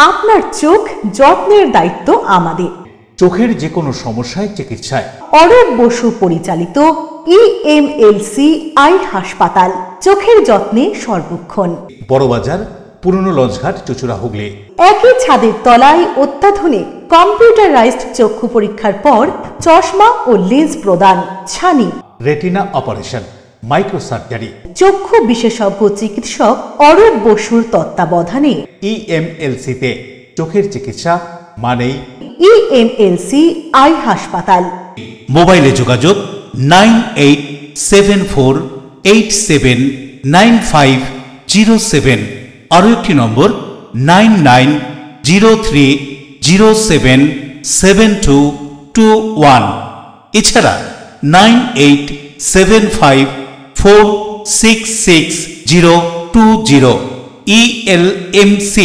আপনার চোখ যত্নের দায়িত্ব আমাদের। চোখের যে কোনো সমস্যায় চিকিৎসায় অরূপ বসু পরিচালিত EMLC আই হাসপাতাল, চোখের যত্নে সর্বক্ষণ। বড়বাজার, পুরনো লঞ্চঘাট, চুঁচুড়া, হুগলি। একই ছাদের তলায় অত্যাধুনিক কম্পিউটারাইজড চক্ষু পরীক্ষার পর চশমা ও লেন্স প্রদান, ছানি, রেটিনা অপারেশন, মাইক্রোসার্জারি। চক্ষু বিশেষজ্ঞ চিকিৎসক অরূপ বসুর তত্ত্বাবধানে EMLC-তে চোখের চিকিৎসা মানেই EMLC আই হাসপাতাল। মোবাইলে যোগাযোগ 9874879507। আরও একটি নম্বর 9903077221। এছাড়া 9875466020। ELMC।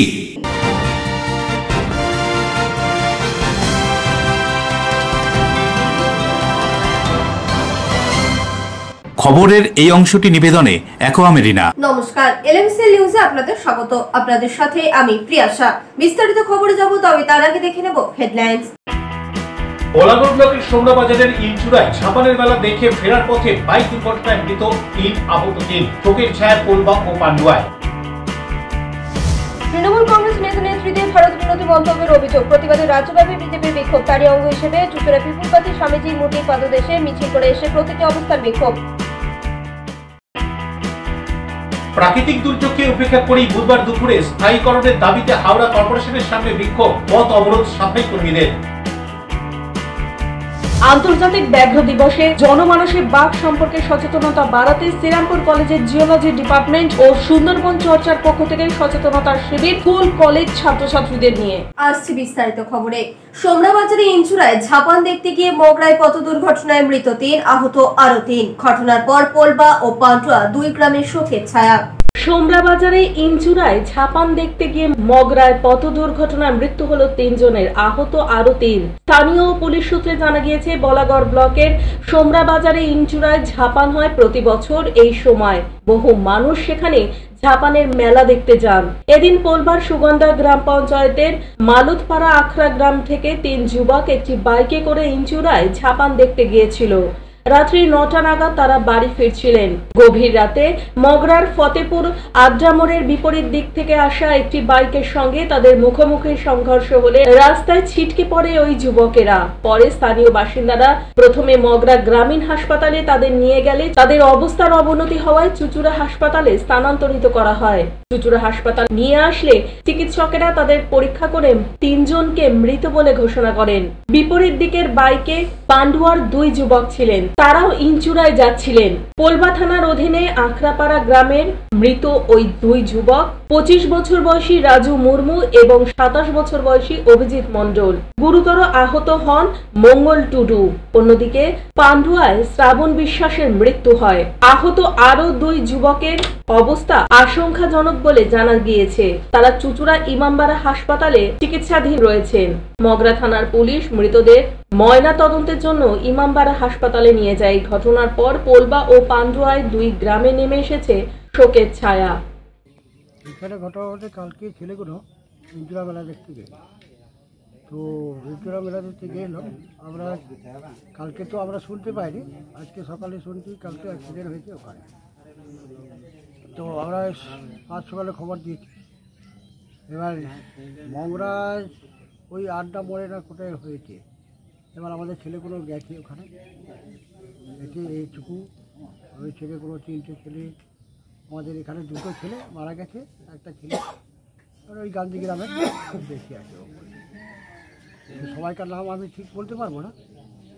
খবরের এই অংশটি নিবেদনে অ্যাকোয়া মেরিনা। নমস্কার, LMC নিউজে আপনাদের স্বাগত। আপনাদের সাথে আমি প্রিয়াশা। বিস্তারিত খবরে যাব, তবে তার আগে দেখে নেব হেডলাইন্স। কোলাগড় ব্লকের সোমরা বাজারের ইলচুড়ায় ছাপানের মেলা দেখে ফেরার পথে বাইক দুর্ঘটনায় মৃত 3, আহত 3। শোকের ছায়া পোলবা ও পান্ডুয়ায়। তৃণমূল কংগ্রেস নেতা-নেত্রীদের ভারত বিরোধী মন্তব্যের অভিযোগ, প্রতিবাদে রাজ্যব্যাপী বিজেপির বিক্ষোভ। তারই অঙ্গ হিসেবে চুঁচুড়া পিপুলপাতি স্বামীজির মূর্তির পাদদেশে মিছিল করে এসে প্রতিটি অবস্থান বিক্ষোভ। প্রাকৃতিক দুর্যোগকে উপেক্ষা করেই বুধবার দুপুরে স্থায়ীকরণের দাবিতে হাওড়া কর্পোরেশনের সামনে বিক্ষোভ, পথ অবরোধ সাফাই কর্মীদের। আন্তর্জাতিক ব্যাঘ্র দিবসে জনমানসে বাঘ সম্পর্কে সচেতনতা বাড়াতে শ্রীরামপুর কলেজের জিওলজি ডিপার্টমেন্ট ও সুন্দরবন চর্চার পক্ষ থেকে সচেতনতার শিবির স্কুল কলেজ ছাত্রছাত্রীদের নিয়ে। আসছে বিস্তারিত খবরে। সোমরা বাজারে ইঞ্চুরায় ঝাপান দেখতে গিয়ে মগরায় পথ দুর্ঘটনায় মৃত 3, আহত আরো 3। ঘটনার পর পোলবা ও পান্টুয়া 2 গ্রামের শোকের ছায়া। সোমরা বাজারে ইঞ্চুরায় ঝাপান দেখতে গিয়ে মগরায় পথ দুর্ঘটনায় মৃত্যু হলো 3 জনের, আহত আরো 3। স্থানীয় পুলিশ সূত্রে জানা গিয়েছে, বলাগড় ব্লকের সোমরা বাজারে ইঞ্চুরায় ঝাপান হয় প্রতি বছর এই সময়। বহু মানুষ সেখানে ঝাপানের মেলা দেখতে যান। এদিন পোলবার সুগন্ধা গ্রাম পঞ্চায়েতের মালুতপাড়া আখড়া গ্রাম থেকে 3 যুবক একটি বাইকে করে ইঞ্চুরায় ঝাপান দেখতে গিয়েছিল। রাত্রি 9টা নাগাদ তারা বাড়ি ফিরছিলেন। গভীর রাতে মগরার ফতেপুর আড্ডা মোড়ের বিপরীত দিক থেকে আসা একটি বাইকের সঙ্গে তাদের মুখোমুখি সংঘর্ষ হলে রাস্তায় ছিটকে পড়ে ওই যুবকেরা। পরে স্থানীয় বাসিন্দারা প্রথমে মগরা গ্রামীণ হাসপাতালে তাদের নিয়ে গেলে তাদের অবস্থার অবনতি হওয়ায় চুঁচুড়া হাসপাতালে স্থানান্তরিত করা হয়। চুঁচুড়া হাসপাতাল নিয়ে আসলে চিকিৎসকেরা তাদের পরীক্ষা করে 3 জনকে মৃত বলে ঘোষণা করেন। বিপরীত দিকের বাইকে পান্ডুয়ার 2 যুবক ছিলেন, তারাও ইঞ্চুরায় যাচ্ছিলেন। পোলবা থানার অধীনে আখড়াপাড়া গ্রামের মৃত ওই 2 যুবক 25 বছর বয়সী রাজু মুর্মু এবং 27 বছর বয়সী অভিজিৎ মণ্ডল। গুরুতর আহত হন মঙ্গল টুডু। অন্যদিকে পান্ডুয়ায় শ্রাবণ বিশ্বাসের মৃত্যু হয়। আহত আরো 2 যুবকের অবস্থা আশঙ্কাজনক বলে জানা গিয়েছে। তারা চুঁচুড়া ইমামবাড়া হাসপাতালে চিকিৎসাধীন রয়েছেন। মগরা থানার পুলিশ মৃতদের ময়না তদন্তের জন্য ইমামবাড়া হাসপাতালে নিয়ে যায়। ঘটনার পর পোলবা ও পান্ডুয়ায় 2 গ্রামে নেমে এসেছে শোকের ছায়া। এখানে ঘটনা বলতে, কালকে ছেলেগুলো ইঞ্চুরা মেলা দেখতে গেল। তো ইঞ্চুরা মেলা দেখতে গেল, আমরা কালকে তো আমরা শুনতে পাইনি, আজকে সকালে শুনছি কালকে অ্যাক্সিডেন্ট হয়েছে ওখানে। তো আমরা আজ সকালে খবর দিয়েছি। এবার মংরায় ওই আড্ডা মোড়ে না কোথায় হয়েছে। এবার আমাদের ছেলেগুলো গেছে ওখানে, গেছে এইটুকু। ওই ছেলেগুলো 3টে ছেলে, আমাদের এখানে 2টো ছেলে মারা গেছে, একটা ছেলে ওই গান্ধী গ্রামের বেশি আছে। সবাইকার নাম আমি ঠিক বলতে পারবো না।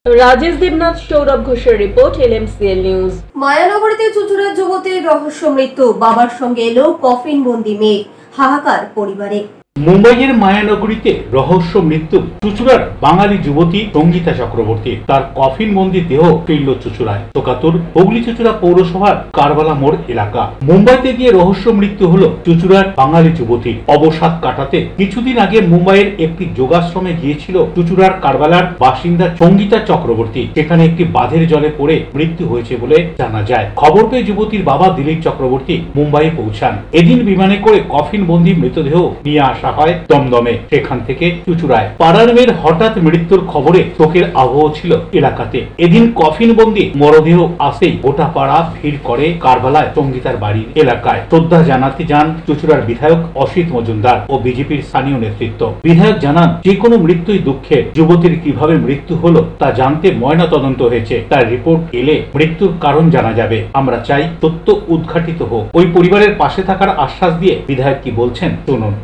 রাজেশ দেবনাথ, সৌরভ ঘোষের রিপোর্ট, LMCL নিউজ। মায়ানগরীতে চুঁচুড়ার যুবতীর রহস্য মৃত্যু, বাবার সঙ্গে এলো কফিন বন্দি মেয়ে, হাহাকার পরিবারে। মুম্বাইয়ের মায়ানগরীতে রহস্য মৃত্যু চুঁচুড়ার বাঙালি যুবতী সঙ্গীতা চক্রবর্তী। তার কফিন বন্দি দেহ ফিরল চুঁচুড়ায়। তোকাতুর হুগলি চুঁচুড়া পৌরসভার কারবালা মোড় এলাকা। মুম্বাইতে গিয়ে রহস্য মৃত্যু হলো চুঁচুড়ার বাঙালি যুবতীর। অবসাদ কাটাতে কিছুদিন আগে মুম্বাইয়ের একটি যোগাশ্রমে গিয়েছিল চুঁচুড়ার কারবালার বাসিন্দা সঙ্গীতা চক্রবর্তী। সেখানে একটি বাঁধের জলে পড়ে মৃত্যু হয়েছে বলে জানা যায়। খবর পেয়ে যুবতীর বাবা দিলীপ চক্রবর্তী মুম্বাইয়ে পৌঁছান। এদিন বিমানে করে কফিন বন্দি মৃতদেহ নিয়ে আসা আসা হয় দমদমে, সেখান থেকে চুচুড়ায়। পাড়ার মেয়ের হঠাৎ মৃত্যুর খবরে শোকের আবহ ছিল এলাকাতে। এদিন কফিনবন্দি মরদেহ আসেই গোটা পাড়া ভিড় করে কারবালায় সঙ্গীতার বাড়ির এলাকায়। শ্রদ্ধা জানাতে যান চুচুড়ার বিধায়ক অসিত মজুমদার ও বিজেপির স্থানীয় নেতৃত্ব। বিধায়ক জানান, যে কোনো মৃত্যুই দুঃখের। যুবতীর কিভাবে মৃত্যু হলো তা জানতে ময়না তদন্ত হয়েছে, তার রিপোর্ট এলে মৃত্যুর কারণ জানা যাবে। আমরা চাই তথ্য উদ্ঘাটিত হোক। ওই পরিবারের পাশে থাকার আশ্বাস দিয়ে বিধায়ক কি বলছেন শুনুন।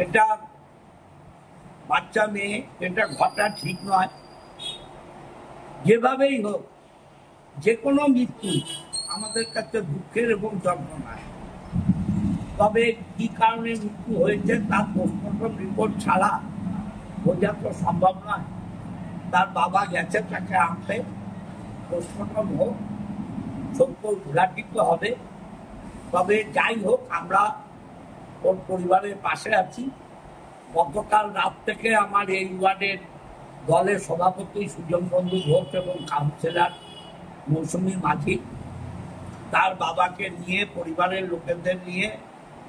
এটা বাচ্চা মেয়ে, এটা ঘটা ঠিক নয়। যেভাবেই হোক, যে কোনো মৃত্যু আমাদের কাছে দুঃখের এবং যন্ত্রণায়। তবে কি কারণে মৃত্যু হয়েছে তার পোস্টমর্টম রিপোর্ট ছাড়া বোঝা তো সম্ভব নয়। তার বাবা গেছে তাকে আনতে, পোস্টমর্টম হোক, সত্য উদ্ঘাটিত হবে। তবে যাই হোক, আমরা ওর পরিবারের পাশে আছি। গতকাল রাত থেকে আমার এই ওয়ার্ডের দলের সভাপতি সুজন বন্ধু ঘোষ এবং কাউন্সিলর মৌসুমী মাঝি তার বাবাকে নিয়ে, পরিবারের লোকেদের নিয়ে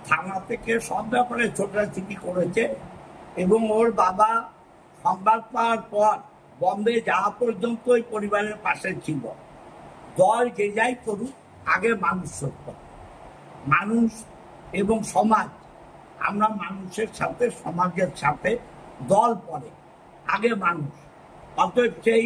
থানা থেকে সব ব্যাপারে ছোটাছুটি করেছে এবং ওর বাবা সংবাদ পাওয়ার পর বম্বে যাওয়া পর্যন্ত ওই পরিবারের পাশে ছিল। দল যে যাই করুক, আগে মানুষ সত্য, মানুষ এবং সমাজ। আমরা মানুষের সাথে, সমাজের সাথে, দল পরে, আগে মানুষ। অতএব সেই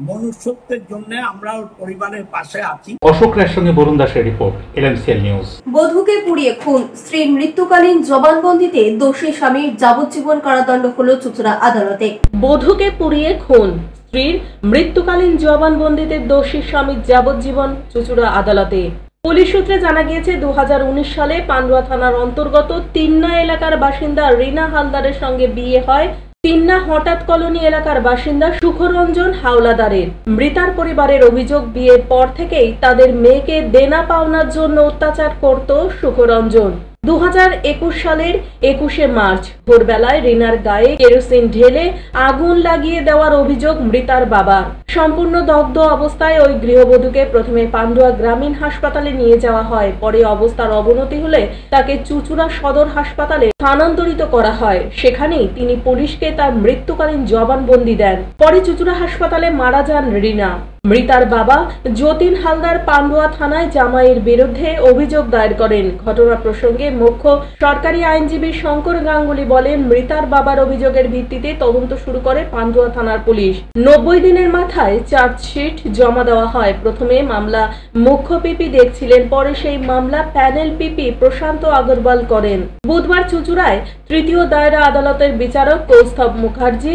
মনুষ্যত্বের জন্য আমরা ওর পরিবারের পাশে আছি। অশোক রায়ের সঙ্গে বরুণ দাসের রিপোর্ট, LMCL নিউজ। বধূকে পুড়িয়ে খুন, স্ত্রীর মৃত্যুকালীন জবানবন্দিতে দোষী স্বামীর যাবজ্জীবন কারাদণ্ড হল চুচুড়া আদালতে। বধূকে পুড়িয়ে খুন, স্ত্রীর মৃত্যুকালীন জবানবন্দিতে দোষী স্বামীর যাবজ্জীবন চুচুড়া আদালতে। পুলিশ সূত্রে জানা গিয়েছে, 2019 সালে পান্ডুয়া থানার অন্তর্গত তিন্না এলাকার বাসিন্দা রিনা হালদারের সঙ্গে বিয়ে হয় তিন্না হঠাৎ কলোনি এলাকার বাসিন্দা সুখরঞ্জন হাওলাদারের। মৃতার পরিবারের অভিযোগ, বিয়ের পর থেকেই তাদের মেয়েকে দেনা পাওনার জন্য অত্যাচার করত সুখরঞ্জন। 2021 সালের 21শে মার্চ ভোরবেলায় রিনার গায়ে কেরোসিন ঢেলে আগুন লাগিয়ে দেওয়ার অভিযোগ মৃতার বাবার। সম্পূর্ণ দগ্ধ অবস্থায় ওই গৃহবধূকে প্রথমে পান্ডুয়া গ্রামীণ হাসপাতালে নিয়ে যাওয়া হয়। পরে অবস্থার অবনতি হলে তাকে চুচুড়া সদর হাসপাতালে স্থানান্তরিত করা হয়। সেখানেই তিনি পুলিশকে তার মৃত্যুকালীন জবানবন্দি দেন। পরে চুচুড়া হাসপাতালে মারা যান রিনা। মৃতার বাবা যতীন হালদার পান্ডুয়া থানায় জামাইয়ের বিরুদ্ধে অভিযোগ দায়ের করেন। ঘটনা প্রসঙ্গে মুখ্য সরকারি আইনজীবী শঙ্কর গাঙ্গুলি বলেন, মৃতার বাবার অভিযোগের ভিত্তিতে তদন্ত শুরু করে পান্ডুয়া থানার পুলিশ। 90 দিনের মাথায় চার্জশিট জমা দেওয়া হয়। প্রথমে মামলা মুখ্য পিপি দেখছিলেন, পরে সেই মামলা প্যানেল পিপি প্রশান্ত আগরওয়াল করেন। বুধবার চুচুড়ায় তৃতীয় দায়রা আদালতের বিচারক কৌস্তভ মুখার্জি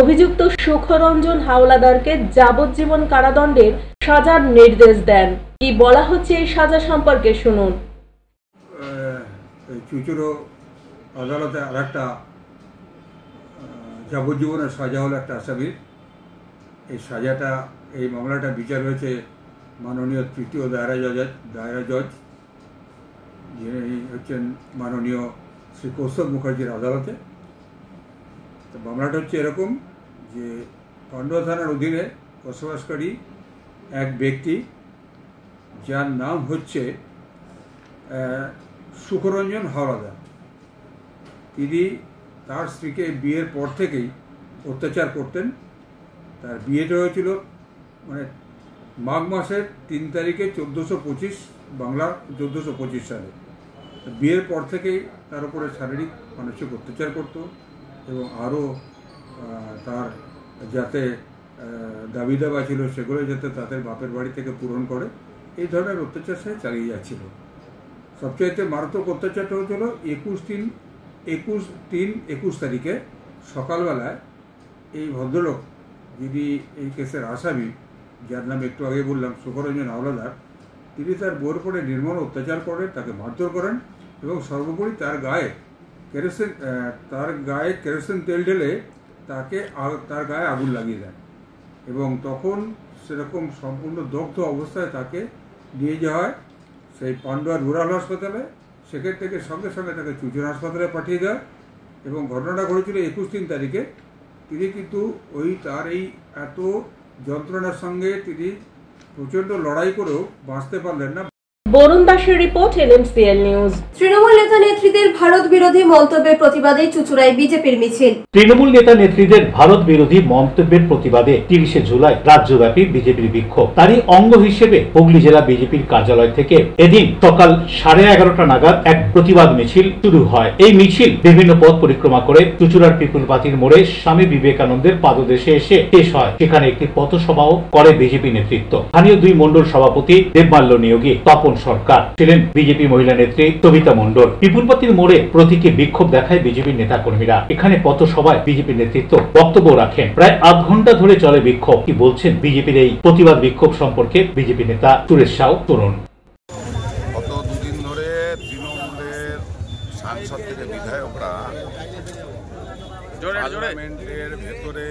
অভিযুক্ত সুখরঞ্জন হাওলাদারকে যাবজ্জীবন কারাদণ্ডের সাজার নির্দেশ দেন। কি বলা হচ্ছে এই সাজা সম্পর্কে শুনুন। চুচুড়ো আদালতে আরেকটা যাবজ্জীবনের সাজা হলো একটা আসামির। এই সাজাটা, এই মামলাটা বিচার হয়েছে মাননীয় তৃতীয় দায়রা জজ, যিনি হচ্ছেন মাননীয় শ্রী কৌস্তভ মুখার্জির আদালতে। তো মামলাটা হচ্ছে এরকম যে পান্ডুয়া থানার অধীনে বসবাসকারী এক ব্যক্তি, যার নাম হচ্ছে সুখরঞ্জন হাওলাদার, তিনি তার স্ত্রীকে বিয়ের পর থেকেই অত্যাচার করতেন। তার বিয়েটা হয়েছিল মাঘ মাসের 3 তারিখে 1425 বাংলার 1425 সালে। বিয়ের পর থেকেই তার উপরে শারীরিক মানসিক অত্যাচার করত এবং আরও তার যাতে দাবি দাবা ছিল সেগুলো যাতে তাদের বাপের বাড়ি থেকে পূরণ করে, এই ধরনের অত্যাচার সে চালিয়ে যাচ্ছিল। সবচাইতে মারাত্মক অত্যাচারটা হচ্ছিল 21 তারিখে সকালবেলায় এই ভদ্রলোক, যিনি এই কেসের আসামি, যার নাম একটু আগে বললাম সুখরঞ্জন হাওলাদার, তিনি তার বউর উপরে নির্মম অত্যাচার করেন, তাকে মারধর করেন এবং সর্বোপরি তার গায়ে কেরোসিন তেল ঢেলে তার গায়ে আগুন লাগিয়ে দেন এবং তখন সেরকম সম্পূর্ণ দগ্ধ অবস্থায় তাকে নিয়ে যাওয়া হয় সেই পান্ডুয়া রুরাল হাসপাতালে। সেখান থেকে সঙ্গে সঙ্গে তাকে চুচুড়া হাসপাতালে পাঠিয়ে দেয় এবং ঘটনাটা ঘটেছিল 21 তারিখে। তিনি কিন্তু তার এই এত যন্ত্রণার সঙ্গে তিনি প্রচণ্ড লড়াই করেও বাঁচতে পারলেন না। বরুণ দাসের রিপোর্ট, LMCL নিউজ। তৃণমূল নেতা নেত্রীদের ভারত বিরোধী মন্তব্যের প্রতিবাদে চুঁচুড়ায় বিজেপির মিছিল। তৃণমূল নেতা নেত্রীদের ভারত বিরোধী মন্তব্যের প্রতিবাদে 30শে জুলাই রাজ্যব্যাপী বিজেপির বিক্ষোভ। তারই অঙ্গ হিসেবে হুগলি জেলা বিজেপির কার্যালয় থেকে এদিন সকাল 11:30 নাগাদ এক প্রতিবাদ মিছিল শুরু হয়। এই মিছিল বিভিন্ন পথ পরিক্রমা করে চুঁচুড়ার পিপুল পার্টির মোড়ে স্বামী বিবেকানন্দের পাদদেশে এসে শেষ হয়। সেখানে একটি পথসভাও করে বিজেপি নেতৃত্ব। স্থানীয় 2 মণ্ডল সভাপতি দেবমাল্য নিয়োগী তপন সরকার ছিলেন বিজেপি মহিলা নেত্রী সবিতা মণ্ডল। পিপুল পার্টির মোড়ে প্রতীকী বিক্ষোভ দেখায় বিজেপির নেতা কর্মীরা। এখানে পথসভায় বিজেপি নেতৃত্ব বক্তব্য রাখেন। প্রায় আধ ঘন্টা ধরে চলে বিক্ষোভ। কি বলছেন বিজেপির এই প্রতিবাদ বিক্ষোভ সম্পর্কে বিজেপি নেতা সুরেশ সাউ তরুণ। গত 2 দিন ধরে তৃণমূলের সাংসদ থেকে বিধায়করা পার্লামেন্টের ভেতরে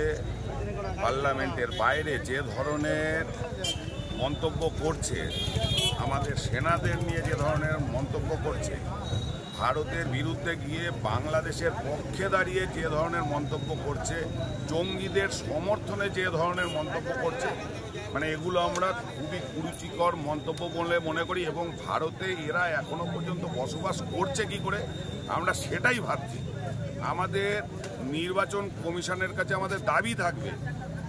পার্লামেন্টের বাইরে যে ধরনের মন্তব্য করছে, আমাদের সেনাদের নিয়ে যে ধরনের মন্তব্য করছে, ভারতের বিরুদ্ধে গিয়ে বাংলাদেশের পক্ষে দাঁড়িয়ে যে ধরনের মন্তব্য করছে, জঙ্গিদের সমর্থনে যে ধরনের মন্তব্য করছে, মানে এগুলো আমরা খুবই কুরুচিকর মন্তব্য বলে মনে করি। এবং ভারতে এরা এখনো পর্যন্ত বসবাস করছে কি করে আমরা সেটাই ভাবছি। আমাদের নির্বাচন কমিশনের কাছে আমাদের দাবি থাকবে,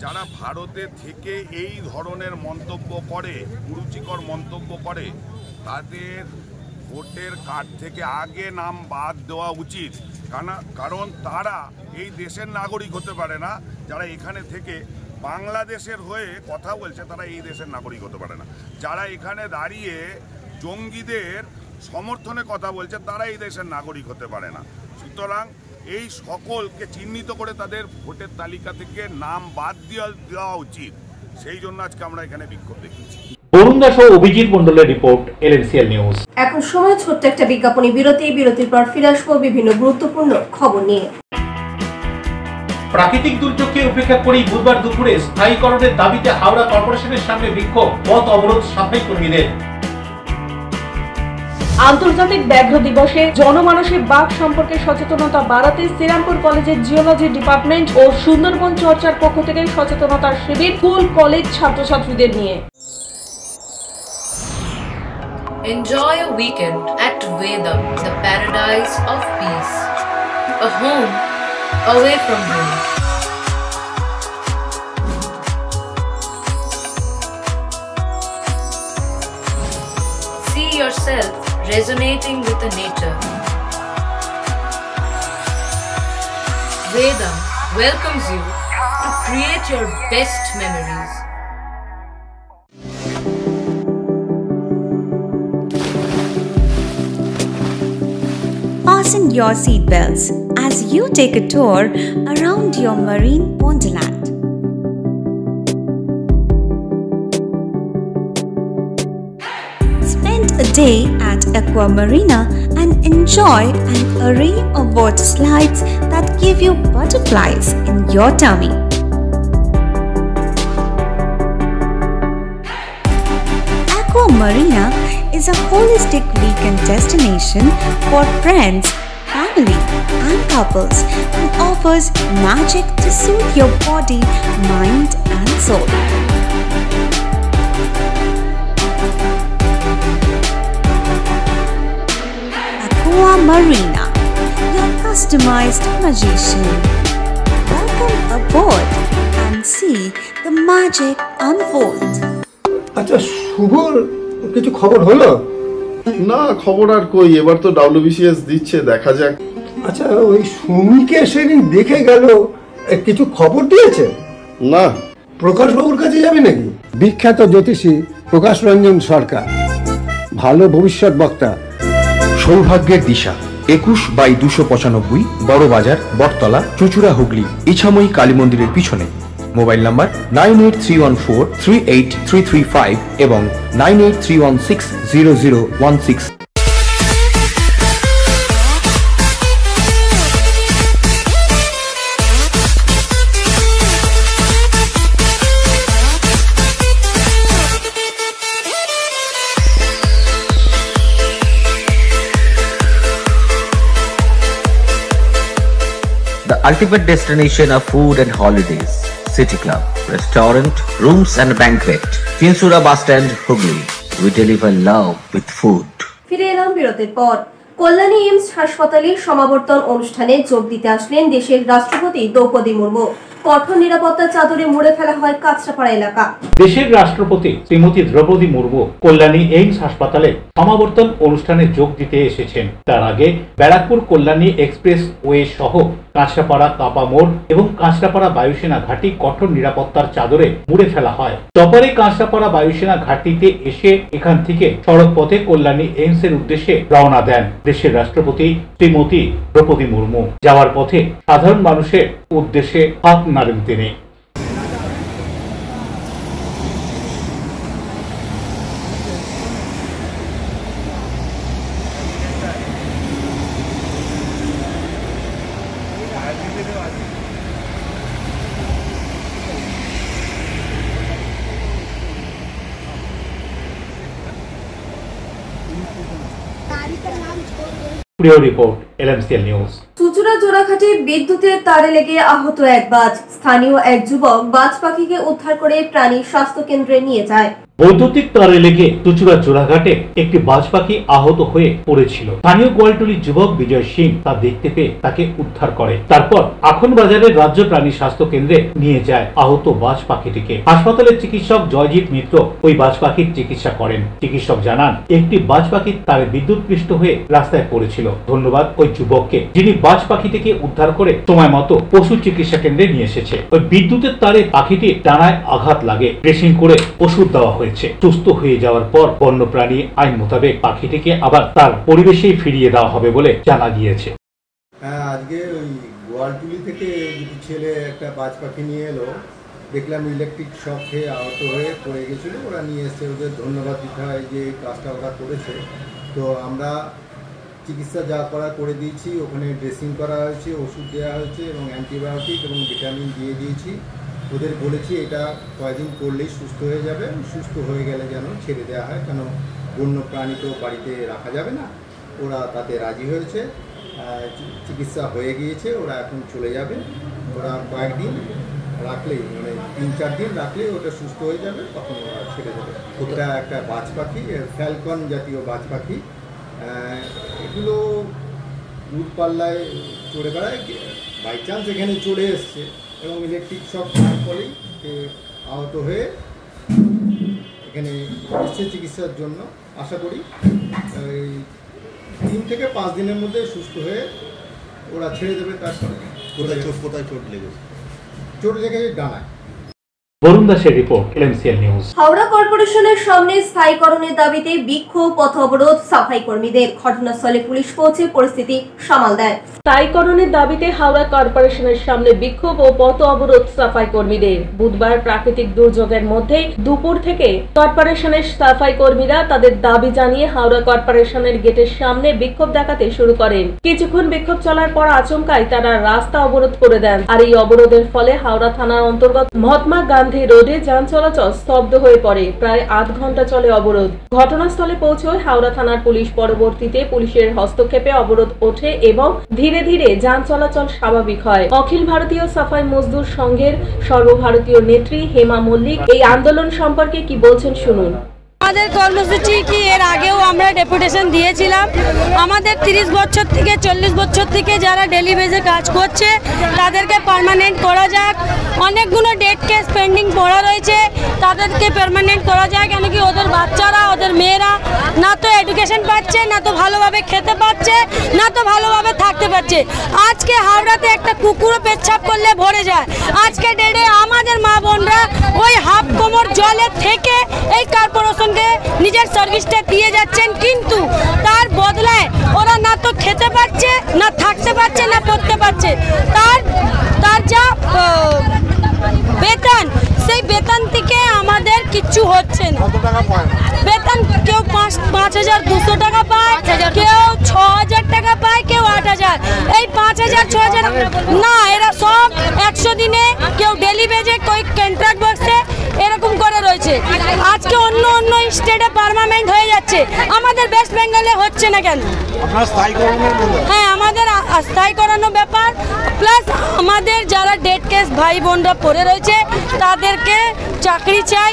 যারা ভারতে থেকে এই ধরনের মন্তব্য করে, কুরুচিকর মন্তব্য করে, তাদের ভোটের কার্ড থেকে আগে নাম বাদ দেওয়া উচিত। কারণ তারা এই দেশের নাগরিক হতে পারে না। যারা এখানে থেকে বাংলাদেশের হয়ে কথা বলছে তারা এই দেশের নাগরিক হতে পারে না। যারা এখানে দাঁড়িয়ে জঙ্গিদের সমর্থনে কথা বলছে তারা এই দেশের নাগরিক হতে পারে না। সুতরাং এই সকলকে চিহ্নিত করে তাদের ভোটের তালিকা থেকে নাম বাদ দেওয়া উচিত। সেই জন্য আজকে আমরা এখানে বিক্ষোভ দেখিয়েছি। বরুণ দাস ও অভিজিৎ মণ্ডলের রিপোর্ট, LMCL নিউজ। এখন সময় ছোট্ট একটা বিজ্ঞাপনী বিরতির পর ফিরে আসবো বিভিন্ন গুরুত্বপূর্ণ খবর নিয়ে। প্রাকৃতিক দুর্যোগকে উপেক্ষা করেই বুধবার দুপুরে স্থায়ীকরণের দাবিতে হাওড়া কর্পোরেশনের সামনে বিক্ষোভ, পথ অবরোধ সাফাই কর্মীদের। আন্তর্জাতিক ব্যাঘ্র দিবসে জনমানসে বাঘ সম্পর্কে সচেতনতা বাড়াতে শ্রীরামপুর কলেজের জিওলজি ডিপার্টমেন্ট ও সুন্দরবন চর্চার পক্ষ থেকে সচেতনতা শিবির স্কুল কলেজ ছাত্রছাত্রীদের নিয়ে। Enjoy a weekend at Vedam, the paradise of peace. A home away from home. See yourself resonating with the nature. Vedam welcomes you to create your best memories. Fasten your seatbelts as you take a tour around your marine wonderland. Spend a day at Aqua Marina and enjoy an array of water slides that give you butterflies in your tummy. Aqua Marina is a holistic weekend destination for friends, family and couples and offers magic to soothe your body, mind and soul. Aqua Marina, your customized magician. Welcome aboard and see the magic unfold. আচ্ছা, শুভর কিছু খবর হলো? না, খবর আর কই, এবার তো WBCS দিচ্ছে, দেখা যাক। আচ্ছা, ওই সুমিকে সেদিন দেখে গেল, কিছু খবর দিয়েছে? না। প্রকাশ বাবুর কাছে যাবে নাকি? বিখ্যাত জ্যোতিষী প্রকাশ রঞ্জন সরকার, ভালো ভবিষ্যৎ বক্তা। সৌভাগ্যের দিশা, 21/295 বড় বাজার, বটতলা, চুঁচুড়া, হুগলি, ইছাময়ী কালী মন্দিরের পিছনে। মোবাইল নাম্বার 9831438335 এবং 9831600016। The ultimate destination of food and holidays. City Club, restaurant, rooms and banquet. Chinsura Bus Stand, Hugli. We deliver love with food. ফিরে এলাম বিরতির পর। কল্যাণী এইমস হাসপাতালের সমাবর্তন অনুষ্ঠানে যোগ দিতে আসলেন দেশের রাষ্ট্রপতি দ্রৌপদী মুর্মু। কঠোর নিরাপত্তার চাদরে মুড়ে ফেলা হয় কাঁচরাপাড়া এলাকা। দেশের রাষ্ট্রপতি শ্রীমতী দ্রৌপদী মুর্মু কল্যাণী এইমস হাসপাতালে সমাবর্তন অনুষ্ঠানে যোগ দিতে এসেছেন। তার আগে ব্যারাকপুর কল্যাণী এক্সপ্রেস ওয়ে সহ কাঁচরাপাড়া কাপা মোড় এবং কাঁচরাপাড়া বায়ুসেনা ঘাঁটি কঠোর নিরাপত্তার চাদরে মুড়ে ফেলা হয়। তপরে কাঁচরাপাড়া বায়ুসেনা ঘাঁটিতে এসে এখান থেকে সড়ক পথে কল্যাণী এইমস এর উদ্দেশ্যে রওনা দেন দেশের রাষ্ট্রপতি শ্রীমতী দ্রৌপদী মুর্মু। যাওয়ার পথে সাধারণ মানুষের উদ্দেশ্যে হাত নাড়েন তিনি। Report LMCL news. চুচুড়া জোড়াঘাটে বিদ্যুতের তারে লেগে আহত এক বাজ। স্থানীয় এক যুবক বাজ পাখিকে উদ্ধার করে প্রাণী স্বাস্থ্য কেন্দ্রে নিয়ে যায়। বৈদ্যুতিক তারে লেগে চুচুড়া জোড়াঘাটে একটি বাজ পাখি আহত হয়ে পড়েছিল। স্থানীয় গোয়ালটুলির যুবক বিজয় সিং তা দেখতে পেয়ে তাকে উদ্ধার করে। তারপর আখন বাজারের রাজ্য প্রাণী স্বাস্থ্য কেন্দ্রে নিয়ে যায় আহত বাজ পাখিটিকে। হাসপাতালের চিকিৎসক জয়জিৎ মিত্র ওই বাজ পাখির চিকিৎসা করেন। চিকিৎসক জানান একটি বাজ পাখি তারে বিদ্যুৎপৃষ্ট হয়ে রাস্তায় পড়েছিল। ধন্যবাদ ওই যুবককে যিনি বাজ পাখিটিকে উদ্ধার করে সময় মতো পশু চিকিৎসা কেন্দ্রে নিয়ে এসেছে। ওই বিদ্যুতের তারে পাখিটির ডানায় আঘাত লাগে, ড্রেসিং করে ওষুধ দেওয়া হয়েছে। সুস্থ হয়ে যাওয়ার পর বন্যপ্রাণী আইন মোতাবেক পাখিটিকে আবার তার পরিবেশেই ফিরিয়ে দেওয়া হবে বলে জানা গিয়েছে। হ্যাঁ, আজকে ওই গোয়ালটুলি থেকে দুটি ছেলে একটা বাজ পাখি নিয়ে এলো। দেখলাম ইলেকট্রিক শক খেয়ে আহত হয়ে পড়ে গেছিলো। ওরা নিয়ে এসছে, ওদের ধন্যবাদ দিতে হয় যে কাজটা ওরা করেছে। তো আমরা চিকিৎসা যা করা করে দিয়েছি, ওখানে ড্রেসিং করা হয়েছে, ওষুধ দেওয়া হয়েছে এবং অ্যান্টিবায়োটিক এবং ভিটামিন দিয়ে দিয়েছি। ওদের বলেছি এটা কয়েকদিন করলেই সুস্থ হয়ে যাবে, সুস্থ হয়ে গেলে যেন ছেড়ে দেওয়া হয়, কেন বন্য প্রাণী তো বাড়িতে রাখা যাবে না। ওরা তাতে রাজি হয়েছে, চিকিৎসা হয়ে গিয়েছে, ওরা এখন চলে যাবে। ওরা কয়েকদিন রাখলেই, মানে 3-4 দিন রাখলেই ওটা সুস্থ হয়ে যাবে, তখন ওরা ছেড়ে দেবে। ওটা একটা বাজ পাখি, ফ্যালকন জাতীয় বাজ পাখি। এগুলো দূরপাল্লায় চড়ে বেড়ায়, বাই চান্স এখানে চলে এসছে এবং ইলেকট্রিক শক খাওয়ার ফলেই আহত হয়ে এখানে এসছে চিকিৎসার জন্য। আশা করি এই 3 থেকে 5 দিনের মধ্যে সুস্থ হয়ে ওরা ছেড়ে দেবে। তারপরে কোথায় চোট লেগেছে? চোট লেগেছে ডানায়। বরুণ দাসের রিপোর্ট, LMCL নিউজ। হাওড়া কর্পোরেশনের সামনে স্থায়ীকরণের দাবিতে বিক্ষোভ, পথ অবরোধ সাফাই কর্মীদের। ঘটনাস্থলে পুলিশ পৌঁছে পরিস্থিতি সামাল দেয়। স্থায়ীকরণের দাবিতে হাওড়া কর্পোরেশনের সামনে বিক্ষোভ ও পথ অবরোধ সাফাই কর্মীদের। বুধবার প্রাকৃতিক দুর্যোগের মধ্যে দুপুর থেকে কর্পোরেশনের সাফাই কর্মীরা তাদের দাবি জানিয়ে হাওড়া কর্পোরেশনের গেটের সামনে বিক্ষোভ দেখাতে শুরু করেন। কিছুক্ষণ বিক্ষোভ চলার পর আচমকাই তারা রাস্তা অবরোধ করে দেন। আর এই অবরোধের ফলে হাওড়া থানার অন্তর্গত মহাত্মা গান্ধী রোডে যান চলাচল স্তব্ধ হয়ে পড়ে। প্রায় 8 ঘন্টা চলে অবরোধ। ঘটনাস্থলে পৌঁছয় হাওড়া থানার পুলিশ। পরবর্তীতে পুলিশের হস্তক্ষেপে অবরোধ ওঠে এবং ধীরে ধীরে যান চলাচল স্বাভাবিক হয়। অখিল ভারতীয় সাফাই মজদুর সংঘের সর্বভারতীয় নেত্রী হেমা মল্লিক এই আন্দোলন সম্পর্কে কি বলছেন শুনুন। আমাদের কর্মসূচি কি এর আগেও আমরা ডেপুটেশন দিয়েছিলাম। আমাদের 30 বছর থেকে 40 বছর থেকে যারা ডেলি বেজে কাজ করছে তাদেরকে পার্মানেন্ট করা যাক। অনেকগুলো ডেট কেস পেন্ডিং পড়া রয়েছে, তাদেরকে পার্মানেন্ট করা যায়। কেন কি ওদের বাচ্চারা, ওদের মেয়েরা না তো এডুকেশন পাচ্ছে, না তো ভালোভাবে খেতে পাচ্ছে, না তো ভালোভাবে থাকতে পারছে। আজকে হাওড়াতে একটা কুকুরও পেচ্ছাপ করলে ভরে যায়। আজকে ডেটে আমাদের মা বোনরা ওই হাফ কোমর জলে থেকে এই কর্পোরেশনকে নিজের সার্ভিসটা দিয়ে যাচ্ছেন, কিন্তু তার বদলায় ওরা না তো খেতে পারছে, না থাকতে পারছে, না পড়তে পারছে। তার যা বেতন, সেই বেতন থেকে আমাদের কিচ্ছু হচ্ছে না। বেতন কেউ 5,200 টাকা পায়, কেউ 6,000 টাকা পায়, কেউ 8,000। এই 5,000 6,000 না, এরা সব 100 দিনে, কেউ ডেলি বেজে, কেউ কন্ট্রাক্ট বক্সে, এরকম করে রয়েছে। আজকে অন্য অন্য স্টেটে পার্মানেন্ট হয়ে যাচ্ছে, আমাদের ওয়েস্ট বেঙ্গলে হচ্ছে না কেন? হ্যাঁ, আমাদের স্থায়ী করানোর ব্যাপার, প্লাস আমাদের যারা ডেড কেস ভাই বোনরা পড়ে রয়েছে তাদেরকে চাকরি চাই।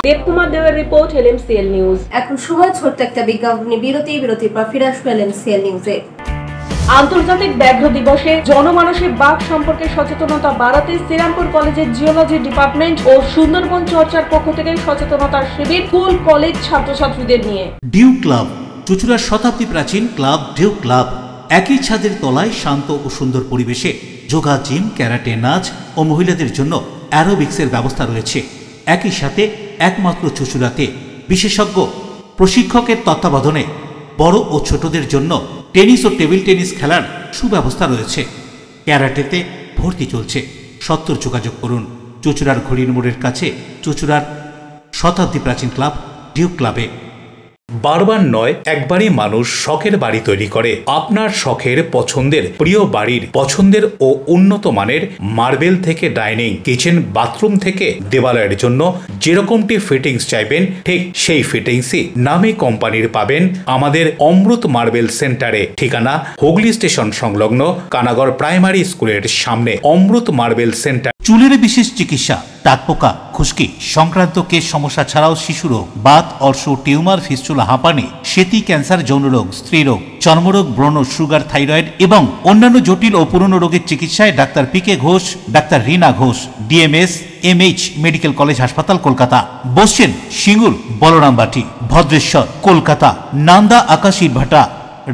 দেবকুমার দেবের রিপোর্ট, LMCL নিউজ। এখন সময় ছোট্ট একটা বিজ্ঞাপনী বিরতির পর ফিরে আসবো LMCL নিউজে। আন্তর্জাতিক ব্যাঘ্র দিবসে জনমানসে বাঘ সম্পর্কে সচেতনতা বাড়াতে শ্রীরামপুর কলেজের জিওলজি ডিপার্টমেন্ট ও সুন্দরবন চর্চার পক্ষ থেকে সচেতনতার শিবির স্কুল কলেজ ছাত্রছাত্রীদের নিয়ে। ডিউ ক্লাব, চুঁচুড়ার শতাব্দী প্রাচীন ক্লাব ডিউ ক্লাব একই ছাদের তলায় শান্ত ও সুন্দর পরিবেশে যোগা, জিম, ক্যারাটে, নাচ ও মহিলাদের জন্য অ্যারোবিক্সের ব্যবস্থা রয়েছে। একই সাথে একমাত্র চুঁচুড়াতে বিশেষজ্ঞ প্রশিক্ষকের তত্ত্বাবধানে বড় ও ছোটদের জন্য টেনিস ও টেবিল টেনিস খেলার সুব্যবস্থা রয়েছে। ক্যারাটেতে ভর্তি চলছে। সত্তর যোগাযোগ করুন চুঁচুড়ার ঘড়ির মোড়ের কাছে চুঁচুড়ার শতাব্দী প্রাচীন ক্লাব ডিউ ক্লাবে। বারবার নয়, একবারই মানুষ শখের বাড়ি তৈরি করে। আপনার শখের পছন্দের প্রিয় বাড়ির পছন্দের ও উন্নত মানের মার্বেল থেকে ডাইনিং, কিচেন, বাথরুম থেকে দেওয়ালের জন্য যেরকমটি ফিটিংস চাইবেন ঠিক সেই ফিটিংসই নামী কোম্পানির পাবেন আমাদের অমৃত মার্বেল সেন্টারে। ঠিকানা হুগলি স্টেশন সংলগ্ন কানাগড় প্রাইমারি স্কুলের সামনে অমৃত মার্বেল সেন্টার। চুলের বিশেষ চিকিৎসা, টাকপোকা, খুশকি সংক্রান্ত কেশ সমস্যা ছাড়াও শিশুরোগ, বাত, অর্শ, টিউমার, ফিস্টুলা, হাঁপানি, সেতি, ক্যান্সার, যৌনরোগ, স্ত্রীরোগ, চর্মরোগ, ব্রণ, সুগার, থাইরয়েড এবং অন্যান্য জটিল ও পুরনো রোগের চিকিৎসায় doctor PK Ghosh, doctor Rina Ghosh, DMS MH medical college হাসপাতাল, কলকাতা। বসছেন সিঙ্গুর, বলরামবাটি, ভদ্রেশ্বর, কলকাতা, নান্দা, আকাশ ইটভাটা,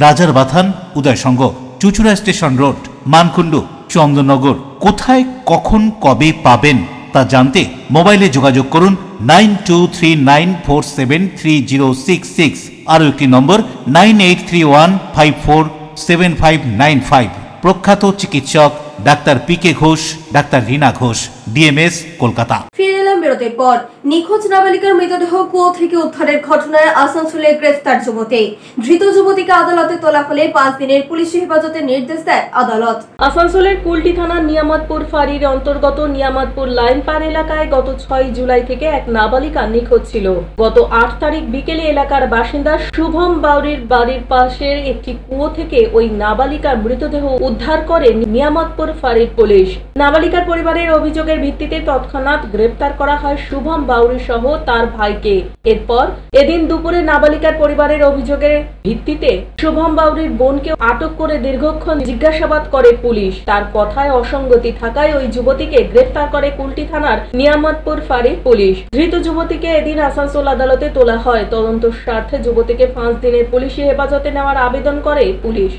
রাজার বাথান, উদয়সঙ্গ, চুঁচুড়া স্টেশন রোড, মানকুণ্ডু, চন্দননগর। কোথায়, কখন, কবে পাবেন তা জানতে মোবাইলে যোগাযোগ করুন 9239473066। আরও একটি নম্বর 9831547595। প্রখ্যাত চিকিৎসক doctor PK Ghosh, doctor Rina Ghosh, DMS, Kolkata. ফিরে এলাম বিরতির পর। নিখোঁজ নাবালিকার মৃতদেহ কুয়ো থেকে উদ্ধারের ঘটনায় আসানসোলে গ্রেফতার যুবতী। ধৃত যুবতীকে আদালতে তোলা হলে 5 দিনের পুলিশি হেফাজতের নির্দেশ দেয় আদালত। আসানসোলের কুলটি থানার নিয়ামতপুর ফাঁড়ির অন্তর্গত নিয়ামতপুর লাইন পার এলাকায় গত 6 জুলাই থেকে এক নাবালিকা নিখোঁজ ছিল। গত 8 তারিখ বিকেলে এলাকার বাসিন্দা শুভম বাউরির বাড়ির পাশের একটি কুয়ো থেকে ওই নাবালিকার মৃতদেহ উদ্ধার করে নিয়ামতপুর ফাঁড়ির পুলিশ। নাবালিকার পরিবারের অভিযোগের ভিত্তিতে তৎক্ষণাৎ গ্রেফতার করা হয় শুভম বাউরি সহ তার ভাইকে। এরপর এদিন দুপুরে নাবালিকার পরিবারের অভিযোগের ভিত্তিতে শুভম বাউরির বোনকে আটক করে দীর্ঘক্ষণ জিজ্ঞাসাবাদ করে পুলিশ। তার কথায় অসঙ্গতি থাকায় ওই যুবতীকে গ্রেফতার করে কুলটি থানার নিয়ামতপুর ফাঁড়ির পুলিশ। ধৃত যুবতীকে এদিন আসানসোল আদালতে তোলা হয়। তদন্ত স্বার্থে যুবতীকে 5 দিনের পুলিশি হেফাজতে নেওয়ার আবেদন করে পুলিশ।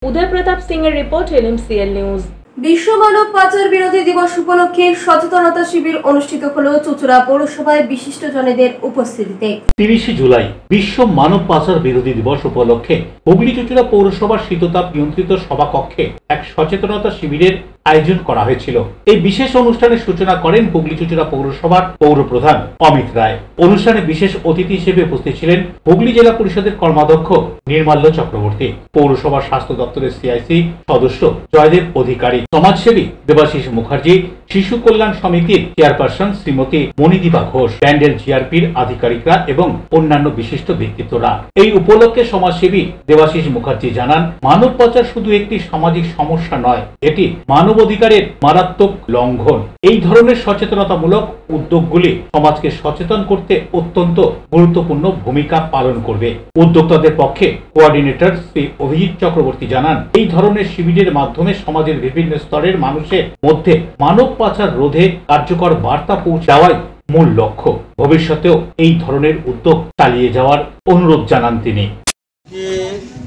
উদয় প্রতাপ সিং এর রিপোর্ট, LMCL নিউজ। বিশ্ব মানব পাচার বিরোধী দিবস উপলক্ষে সচেতনতা শিবির অনুষ্ঠিত হলো চুঁচুড়া পৌরসভায় বিশিষ্টজনেদের উপস্থিতিতে। 30 জুলাই বিশ্ব মানব পাচার বিরোধী দিবস উপলক্ষে হুগলি চুঁচুড়া পৌরসভার শীততাপ নিয়ন্ত্রিত সভাকক্ষে এক সচেতনতা শিবিরের আয়োজন করা হয়েছিল। এই বিশেষ অনুষ্ঠানের সূচনা করেন হুগলি চুঁচুড়া পৌরসভার পৌর প্রধান অমিত রায়। অনুষ্ঠানে বিশেষ অতিথি হিসেবে উপস্থিত ছিলেন হুগলি জেলা পরিষদের কর্মাধ্যক্ষ নির্মাল্য চক্রবর্তী, পৌরসভার স্বাস্থ্য দপ্তরের CIC সদস্য জয়দেব অধিকারী, সমাজসেবী দেবাশিস মুখার্জি, শিশু কল্যাণ সমিতির চেয়ারপারসন শ্রীমতী মণিদীপা ঘোষ, ব্যান্ডেল GRPর আধিকারিকরা এবং অন্যান্য বিশিষ্ট ব্যক্তিত্বরা। এই উপলক্ষে সমাজসেবী দেবাশিস মুখার্জি জানান, মানব পাচার শুধু একটি সামাজিক সমস্যা নয়, এটি মানবাধিকারের মারাত্মক লঙ্ঘন। এই ধরনের সচেতনতামূলক উদ্যোগগুলি সমাজকে সচেতন করতে অত্যন্ত গুরুত্বপূর্ণ ভূমিকা পালন করবে। উদ্যোক্তাদের পক্ষে কোঅর্ডিনেটর শ্রী অভিজিৎ চক্রবর্তী জানান, এই ধরনের শিবিরের মাধ্যমে সমাজের বিভিন্ন স্তরের মানুষের মধ্যে মানব পাচার রোধে কার্যকর বার্তা পৌঁছে দেওয়াই মূল লক্ষ্য। ভবিষ্যতেও এই ধরনের উদ্যোগ চালিয়ে যাওয়ার অনুরোধ জানান তিনি।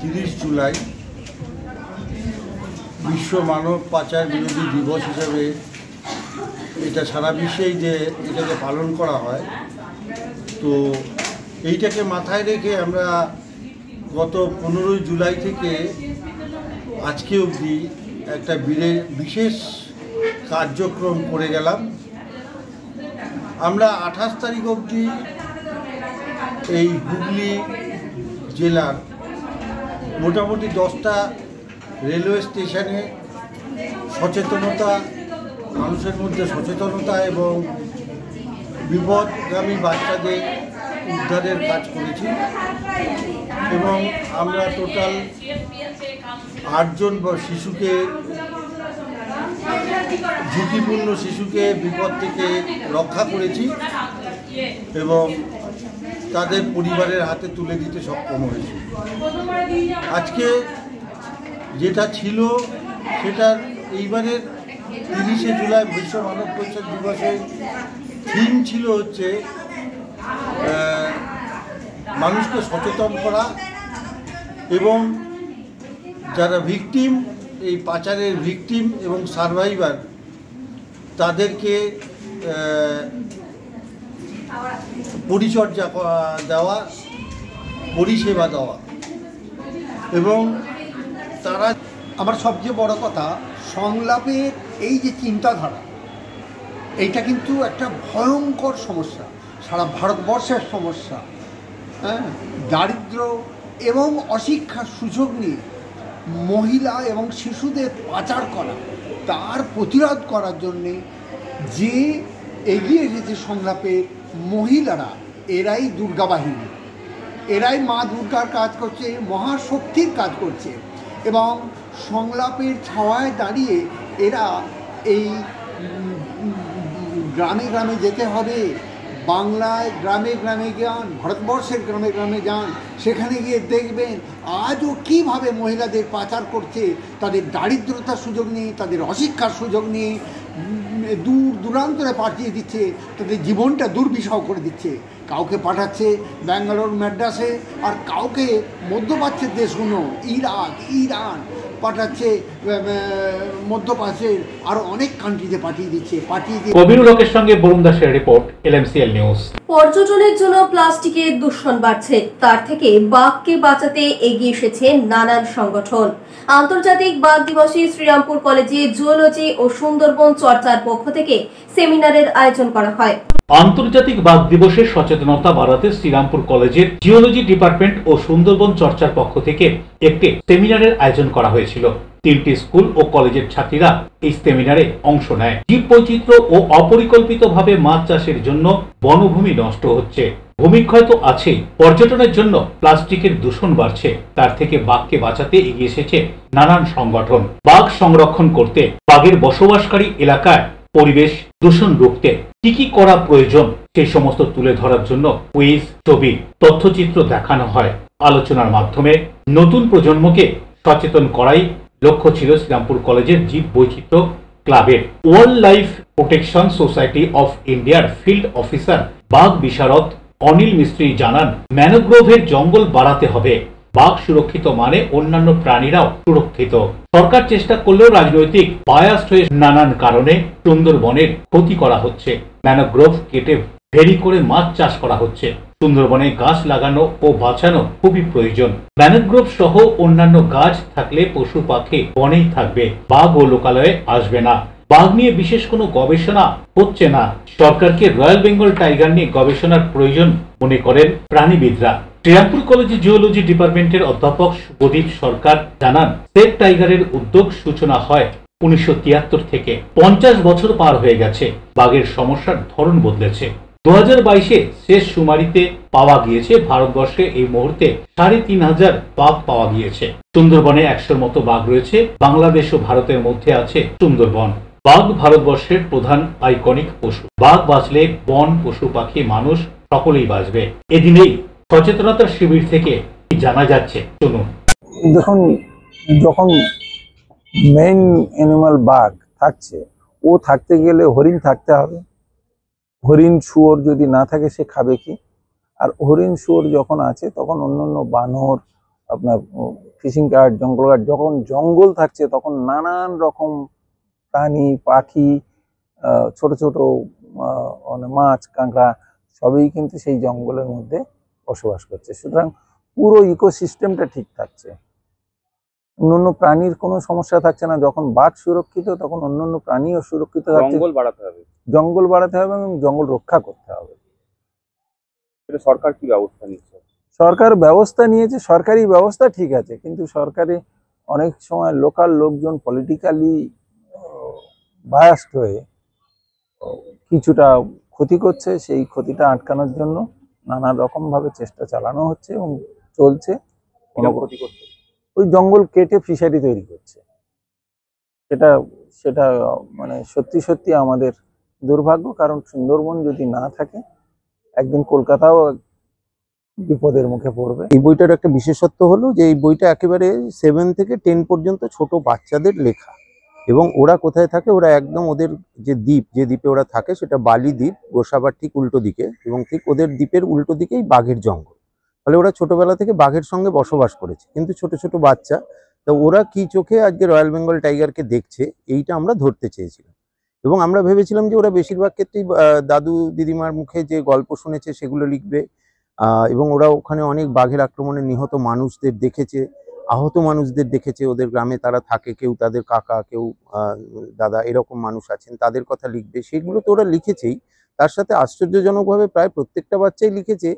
30 জুলাই বিশ্ব মানব পাচার বিরোধী দিবস হিসেবে এটা সারা বিশ্বেই যে এটাকে পালন করা হয়, তো এইটাকে মাথায় রেখে আমরা গত 15 জুলাই থেকে আজকে অবধি একটা বিশেষ কার্যক্রম করে গেলাম। আমরা 28 তারিখ অবধি এই হুগলি জেলার মোটামুটি 10টা রেলওয়ে স্টেশনে সচেতনতা, মানুষের মধ্যে সচেতনতা এবং বিপদগামী বাচ্চাদের উদ্ধারের কাজ করেছি এবং আমরা টোটাল 8 জন শিশুকে ঝুঁকিপূর্ণ শিশুকে বিপদ থেকে রক্ষা করেছি এবং তাদের পরিবারের হাতে তুলে দিতে সক্ষম হয়েছি। আজকে যেটা ছিল সেটার এইবারের 30শে জুলাই বিশ্ব মানব পরিচয় দিবসের থিম ছিল হচ্ছে মানুষকে সচেতন করা এবং যারা ভিকটিম, এই পাচারের ভিকটিম এবং সারভাইভার, তাদেরকে পরিচর্যা দেওয়া, পরিষেবা দেওয়া এবং তারা। আমার সবচেয়ে বড় কথা, সংলাপের এই যে চিন্তাধারা, এইটা কিন্তু একটা ভয়ঙ্কর সমস্যা, সারা ভারতবর্ষের সমস্যা। হ্যাঁ, দারিদ্র এবং অশিক্ষার সুযোগ নিয়ে মহিলা এবং শিশুদের পাচার করা, তার প্রতিরোধ করার জন্যে যে এগিয়ে এসেছে সংলাপের মহিলারা, এরাই দুর্গা বাহিনী, এরাই মা দুর্গার কাজ করছে, মহাশক্তির কাজ করছে এবং সংলাপের ছায়ায় দাঁড়িয়ে এরা এই গ্রামে গ্রামে যেতে হবে, বাংলায় গ্রামে গ্রামে যান, ভারতবর্ষের গ্রামে গ্রামে যান, সেখানে গিয়ে দেখবেন আজও কীভাবে মহিলাদের পাচার করছে, তাদের দারিদ্রতার সুযোগ নিয়ে, তাদের অশিক্ষার সুযোগ নিয়ে দূর দূরান্তরে পাঠিয়ে দিচ্ছে, তাদের জীবনটা দুর্বিষহ করে দিচ্ছে। কাউকে পাঠাচ্ছে ব্যাঙ্গালোর, ম্যাড্রাসে, আর কাউকে মধ্যপ্রাচ্যের দেশগুলো, ইরাক, ইরান পাঠাচ্ছে, মধ্যপ্রাচ্যের আরো অনেক কান্ট্রিতে পাঠিয়ে দিচ্ছে। কবিরুল হকের সঙ্গে বরুণ দাসের রিপোর্ট, LMCL নিউজ। পর্যটনের জন্য প্লাস্টিকের দূষণ বাড়ছে, তার থেকে বাঘকে বাঁচাতে এগিয়ে এসেছে নানান সংগঠন। আন্তর্জাতিক বাঘ দিবসে শ্রীরামপুর কলেজে জুওলজি ও সুন্দরবন চর্চার পক্ষ থেকে সেমিনারের আয়োজন করা হয়। আন্তর্জাতিক বাঘ দিবসের সচেতনতা বাড়াতে শ্রীরামপুর কলেজের জিওলজি ডিপার্টমেন্ট ও সুন্দরবন চর্চার পক্ষ থেকে একটি সেমিনারের আয়োজন করা হয়েছিল। 3টি স্কুল ও কলেজের ছাত্রীরা এই সেমিনারে অংশ নেয়। জীব বৈচিত্র্য ও অপরিকল্পিতভাবে মাছ চাষের জন্য বনভূমি নষ্ট হচ্ছে, ভূমিক্ষয় তো আছেই, পর্যটনের জন্য প্লাস্টিকের দূষণ বাড়ছে, তার থেকে বাঘকে বাঁচাতে এগিয়ে এসেছে নানান সংগঠন। বাঘ সংরক্ষণ করতে, বাঘের বসবাসকারী এলাকায় পরিবেশ দূষণ রুখতে কি কি করা প্রয়োজন সেই সমস্ত তুলে ধরার জন্য কুইজ, ছবি, তথ্যচিত্র দেখানো হয়। আলোচনার মাধ্যমে নতুন প্রজন্মকে সচেতন করাই লক্ষ্য ছিল শ্রীরামপুর কলেজের জীব বৈচিত্র্য ক্লাবের। Wild life protection society of ইন্ডিয়ার ফিল্ড অফিসার বাঘ বিশারদ অনিল মিস্ত্রি জানান, ম্যানোগ্রোভের জঙ্গল বাড়াতে হবে, বাঘ সুরক্ষিত মানে অন্যান্য প্রাণীরাও সুরক্ষিত। সরকার চেষ্টা করলেও রাজনৈতিক বায়াস হয়ে নানান কারণে সুন্দরবনের ক্ষতি করা হচ্ছে। ম্যানোগ্রোভ কেটে ভেরি করে মাছ চাষ করা হচ্ছে। সুন্দরবনে গাছ লাগানো ও বাঁচানো খুবই প্রয়োজন। ম্যানোগ্রোভ সহ অন্যান্য গাছ থাকলে পশু পাখি বনেই থাকবে, বাঘ ও লোকালয়ে আসবে না। বাঘ নিয়ে বিশেষ কোনো গবেষণা হচ্ছে না। সরকারকে রয়্যাল বেঙ্গল টাইগার নিয়ে গবেষণার প্রয়োজন মনে করেন প্রাণীবিদরা। শ্রীরামপুর কলেজে জিওলজি ডিপার্টমেন্টের অধ্যাপক শুভদীপ সরকার জানান, সেভ টাইগারের উদ্যোগ সূচনা হয় 1973 থেকে। 50 বছর পার হয়ে গেছে, বাঘের সমস্যার ধরন বদলেছে। 2022-এ শেষ শুমারিতে পাওয়া গিয়েছে ভারতবর্ষে এই মুহূর্তে 3500 বাঘ পাওয়া গিয়েছে। সুন্দরবনে 100-র মতো বাঘ রয়েছে। বাংলাদেশ ও ভারতের মধ্যে আছে সুন্দরবন। বাঘ ভারতবর্ষের প্রধান আইকনিক পশু। বাঘ বাঁচলে বন, পশু পাখি, মানুষ সকলেই বাঁচবে। এদিনেই সচেতনতা শিবির থেকে জানা যাচ্ছে, শুনুন। দেখুন, যখন মেইন অ্যানিমাল বাঘ থাকছে, ও থাকতে গেলে হরিণ থাকতে হবে। হরিণ, শুয়োর যদি না থাকে সে খাবে কি? আর হরিণ, শুয়োর যখন আছে তখন অন্যান্য বানর, আপনার ফিশিং গার্ড, জঙ্গল গার্ড, যখন জঙ্গল থাকছে তখন নানান রকম প্রাণী, পাখি, ছোট ছোট মাছ, কাঁকড়া সবই কিন্তু সেই জঙ্গলের মধ্যে বসবাস করছে। সুতরাং পুরো ইকোসিস্টেমটা ঠিক থাকছে, অন্যান্য প্রাণীর কোনো সমস্যা থাকছে না। যখন বাঘ সুরক্ষিত তখন অন্যান্য প্রাণীও সুরক্ষিত থাকছে। জঙ্গল বাড়াতে হবে, জঙ্গল বাড়াতে হবে এবং জঙ্গল রক্ষা করতে হবে। এটা সরকার কি ব্যবস্থা নিচ্ছে? সরকার ব্যবস্থা নিয়েছে, সরকারি ব্যবস্থা ঠিক আছে, কিন্তু সরকারি অনেক সময় লোকাল লোকজন পলিটিক্যালি বায়াসড হয়ে কিছুটা ক্ষতি করছে। সেই ক্ষতিটা আটকানোর জন্য নানা রকম ভাবে চেষ্টা চালানো হচ্ছে এবং চলছে। ক্ষতি করছে, ওই জঙ্গল কেটে ফিশারি তৈরি করছে। সেটা সেটা মানে সত্যি সত্যি আমাদের দুর্ভাগ্য, কারণ সুন্দরবন যদি না থাকে একদিন কলকাতাও বিপদের মুখে পড়বে। এই বইটার একটা বিশেষত্ব হলো যে এই বইটা একেবারে 7 থেকে 10 পর্যন্ত ছোট বাচ্চাদের লেখা, এবং ওরা কোথায় থাকে, ওরা একদম ওদের যে দ্বীপে ওরা থাকে সেটা বালি দ্বীপ, গোসাবার ঠিক উল্টো দিকে, এবং ঠিক ওদের দ্বীপের উল্টো দিকেই বাঘের জঙ্গল। ফলে ওরা ছোটবেলা থেকে বাঘের সঙ্গে বসবাস করেছে, কিন্তু ছোট ছোট বাচ্চা, তো ওরা কি চোখে আজকে রয়্যাল বেঙ্গল টাইগারকে দেখছে এইটা আমরা ধরতে চেয়েছিলাম। এবং আমরা ভেবেছিলাম যে ওরা বেশিরভাগ ক্ষেত্রেই দাদু দিদিমার মুখে যে গল্প শুনেছে সেগুলো লিখবে, এবং ওরা ওখানে অনেক বাঘের আক্রমণে নিহত মানুষদের দেখেছে, আহত মানুষদের দেখেছে, ওদের গ্রামে তারা থাকে, কেউ তাদের কাকা, কেউ দাদা, এরকম মানুষ আছেন, তাদের কথা লিখবে। সেগুলো তো ওরা লিখেছেই, তার সাথে আশ্চর্যজনকভাবে প্রায় প্রত্যেকটা বাচ্চাই লিখেছে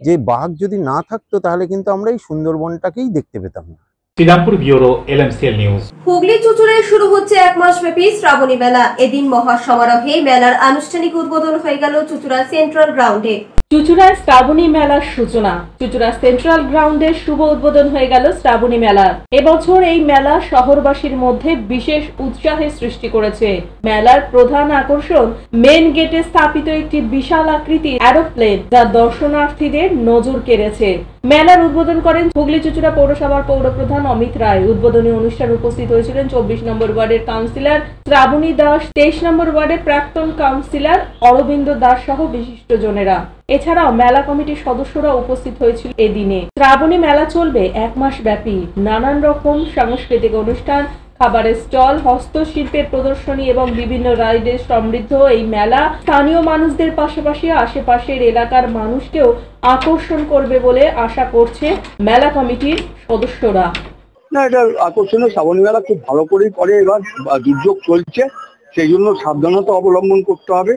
যে বাঘ যদি না থাকতো তাহলে কিন্তু আমরা এই সুন্দরবনটাকেই দেখতে পেতাম না। Serampore bureau, LMCL news. Hooghly চুচুড়ে শুরু হচ্ছে 1 মাস ব্যাপী শ্রাবণী মেলা। এদিন মহা সমারোহে মেলার আনুষ্ঠানিক উদ্বোধন হয়ে গেল চুচুড়া সেন্ট্রাল গ্রাউন্ডে। চুচুড়ায় শ্রাবণী মেলার সূচনা। চুচুড়া সেন্ট্রাল গ্রাউন্ডের শুভ উদ্বোধন হয়ে গেল শ্রাবণী মেলার। এবছর এই মেলা শহরবাসীর মধ্যে বিশেষ উৎসাহের সৃষ্টি করেছে। মেলার প্রধান আকর্ষণ মেন গেটে স্থাপিত একটি বিশাল আকৃতির এরোপ্লেন, যা দর্শনার্থীদের নজর কেড়েছে। মেলার উদ্বোধন করেন হুগলি চুচুড়া পৌরসভার পৌরপ্রধান অমিত রায়। উদ্বোধনী অনুষ্ঠানে উপস্থিত হয়েছিলেন 24 নম্বর ওয়ার্ডের কাউন্সিলর শ্রাবণী দাস, 23 নম্বর ওয়ার্ডের প্রাক্তন কাউন্সিলর অরবিন্দ দাস সহ বিশিষ্টজনেরা। এছাড়াও মেলা কমিটির সদস্যরা উপস্থিত হয়েছিল এদিনে। শ্রাবণী মেলা চলবে 1 মাস ব্যাপী। নানান রকম সাংস্কৃতিক অনুষ্ঠান, খাবারের স্টল, হস্তশিল্পের প্রদর্শনী এবং বিভিন্ন রাইডে সমৃদ্ধ এই মেলা স্থানীয় মানুষদের পাশাপাশি আশেপাশের এলাকার মানুষকেও আকর্ষণ করবে বলে আশা করছে মেলা কমিটির সদস্যরা। না, এটা আকর্ষণীয়। শ্রাবণী মেলা খুব ভালো করেই করে। এবার দুর্যোগ চলছে, সেই জন্য সাবধানতা অবলম্বন করতে হবে।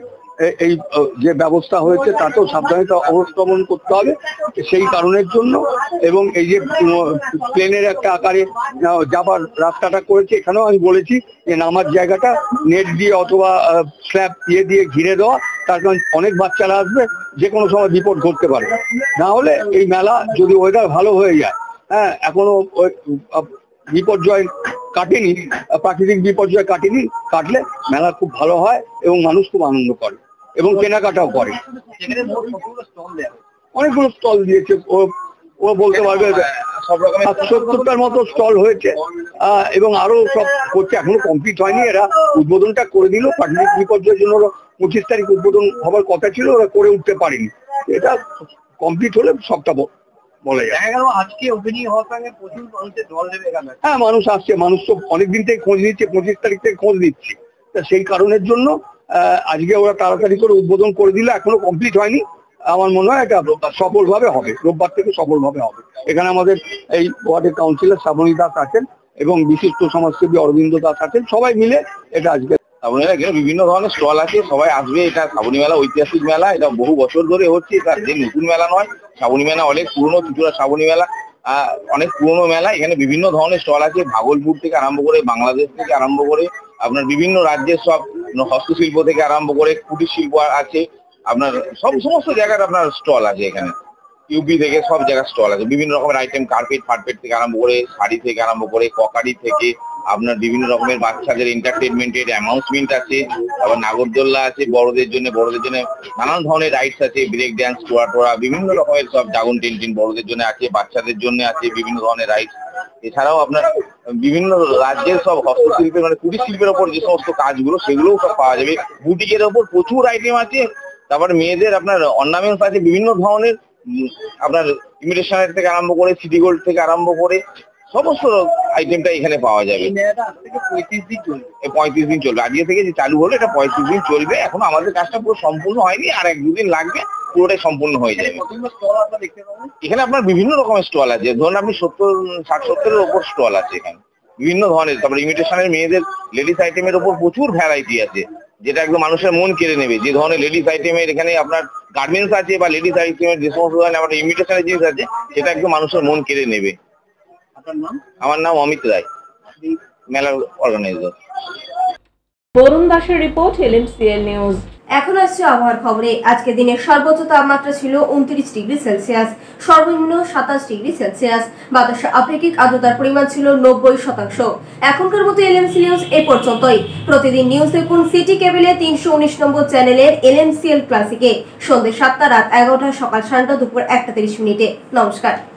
এই যে ব্যবস্থা হয়েছে তাতেও সাবধানতা অবলম্বন করতে হবে সেই কারণের জন্য। এবং এই যে প্লেনের একটা আকারে যাবার রাস্তাটা করেছে, এখানেও আমি বলেছি যে নামার জায়গাটা নেট দিয়ে অথবা স্ল্যাব দিয়ে ঘিরে দেওয়া, তার কারণ অনেক বাচ্চারা আসবে, যে কোনো সময় বিপদ ঘটতে পারে। না হলে এই মেলা যদি ওয়েদার ভালো হয়ে যায়, হ্যাঁ, এখনো বিপর্যয় কাটেনি, প্রাকৃতিক বিপর্যয় কাটলে মেলা খুব ভালো হয় এবং মানুষ খুব আনন্দ করে এবং কেনাকাটাও করে। অনেকগুলো স্টল দিয়েছে, ও বলতে পারবে 70টার মতো স্টল হয়েছে, এবং আরো সব করছে, এখনো কমপ্লিট হয়নি। এরা উদ্বোধনটা করে দিল, প্রাকৃতিক বিপর্যয়ের জন্য 25 তারিখ উদ্বোধন হবার কথা ছিল, ওরা করে উঠতে পারেনি। এটা কমপ্লিট হলে সবটা বলা যায়। আজকে ওপেনিং হওয়ার সঙ্গে প্রচুর মানুষের জল দেবে এখানে। হ্যাঁ, মানুষ আসছে, মানুষ তো অনেকদিন থেকে খোঁজ নিচ্ছে, 25 তারিখ থেকে খোঁজ নিচ্ছে। সেই কারণের জন্য আজকে ওরা তাড়াতাড়ি করে উদ্বোধন করে দিলে, এখনো কমপ্লিট হয়নি। আমার মনে হয় এটা সফলভাবে হবে, রোববার থেকে সফলভাবে হবে। এখানে আমাদের এই ওয়ার্ডের কাউন্সিলর শ্রাবণী দাস আছেন এবং বিশিষ্ট সমাজসেবী অরবিন্দ দাস আছেন, সবাই মিলে এটা আজকে শ্রাবণী মেলা। এখানে বিভিন্ন ধরনের স্টল আছে, সবাই আসবে। এটা শ্রাবণী মেলা ঐতিহাসিক মেলা, এটা বহু বছর ধরে হচ্ছে, এটা যে নতুন মেলা নয়। শ্রাবণী মেলা অনেক পুরনো, চুচুড়া শ্রাবণী মেলা অনেক পুরনো মেলা। এখানে বিভিন্ন ধরনের স্টল আছে, ভাগলপুর থেকে আরম্ভ করে, বাংলাদেশ থেকে আরম্ভ করে, আপনার বিভিন্ন রাজ্যের সব হস্তশিল্প থেকে আরম্ভ করে কুটির শিল্প আছে, আপনার সমস্ত জায়গার আপনার স্টল আছে। এখানে ইউপি থেকে সব জায়গার স্টল আছে, বিভিন্ন রকমের আইটেম, কার্পেট থেকে আরম্ভ করে, শাড়ি থেকে আরম্ভ করে, ককারি থেকে আপনার বিভিন্ন রকমের বাচ্চাদের এন্টারটেনমেন্টের অ্যানাউন্সমেন্ট আছে, আবার নাগরদোল্লা আছে বড়দের জন্য নানান ধরনের রাইডস আছে, ব্রেক ড্যান্স, টোরা, বিভিন্ন রকমের সব ড্রাগন টেন্টিন বড়দের জন্য আছে, বাচ্চাদের জন্য আছে বিভিন্ন ধরনের রাইডস। এছাড়াও আপনার বিভিন্ন রাজ্যের সব হস্তশিল্পের মানে কুটির শিল্পের ওপর যে সমস্ত কাজগুলো সেগুলোও সব পাওয়া যাবে। বুটিকের ওপর প্রচুর আইটেম আছে, তারপরে মেয়েদের আপনার অর্নামেন্টস আছে বিভিন্ন ধরনের, আপনার ইমিটেশনের থেকে আরম্ভ করে, সিটি গোল্ড থেকে আরম্ভ করে সমস্ত আইটেমটা এখানে পাওয়া যাবে। 35 দিন চলবে। আজকে থেকে যে চালু হলো এটা 35 দিন চলবে। এখন আমাদের কাজটা পুরো সম্পূর্ণ হয়নি, আর 1-2 দিন লাগবে, পুরোটাই সম্পূর্ণ হয়ে যাবে। এখানে আপনার বিভিন্ন রকমের স্টল আছে, ধরুন আপনি 60-70-এর ওপর স্টল আছে এখানে বিভিন্ন ধরনের। তারপরে ইমিটেশনের মেয়েদের লেডিস আইটেমের ওপর প্রচুর ভ্যারাইটি আছে, যেটা একদম মানুষের মন কেড়ে নেবে। যে ধরনের লেডিস আইটেমের এখানে আপনার গার্মেন্টস আছে বা লেডিস আইটেমের যে সমস্ত ধরনের আপনার ইমিটেশনের জিনিস আছে, সেটা একদম মানুষের মন কেড়ে নেবে। আমার নাম অমিত রায়, মেলার অর্গানাইজার। বরুণ দাসের রিপোর্ট, LMCL নিউজ। এখন আসছে আবহাওয়ার খবরে। আজকে দিনের সর্বোচ্চ তাপমাত্রা ছিল 29 ডিগ্রি সেলসিয়াস, সর্বনিম্ন 27 ডিগ্রি সেলসিয়াস। বাতাসে আপেক্ষিক আর্দ্রতার পরিমাণ ছিল 90%। এখনকার মতো এলএমসি নিউজ এ পর্যন্তই। প্রতিদিন নিউজ দেখুন সিটি কেবলে 319 নম্বর চ্যানেলের এলএমসিএল ক্লাসিকে সন্ধ্যে 7টা, রাত 11টা, সকাল 7টা, দুপুর 1টা 30 মিনিটে। নমস্কার।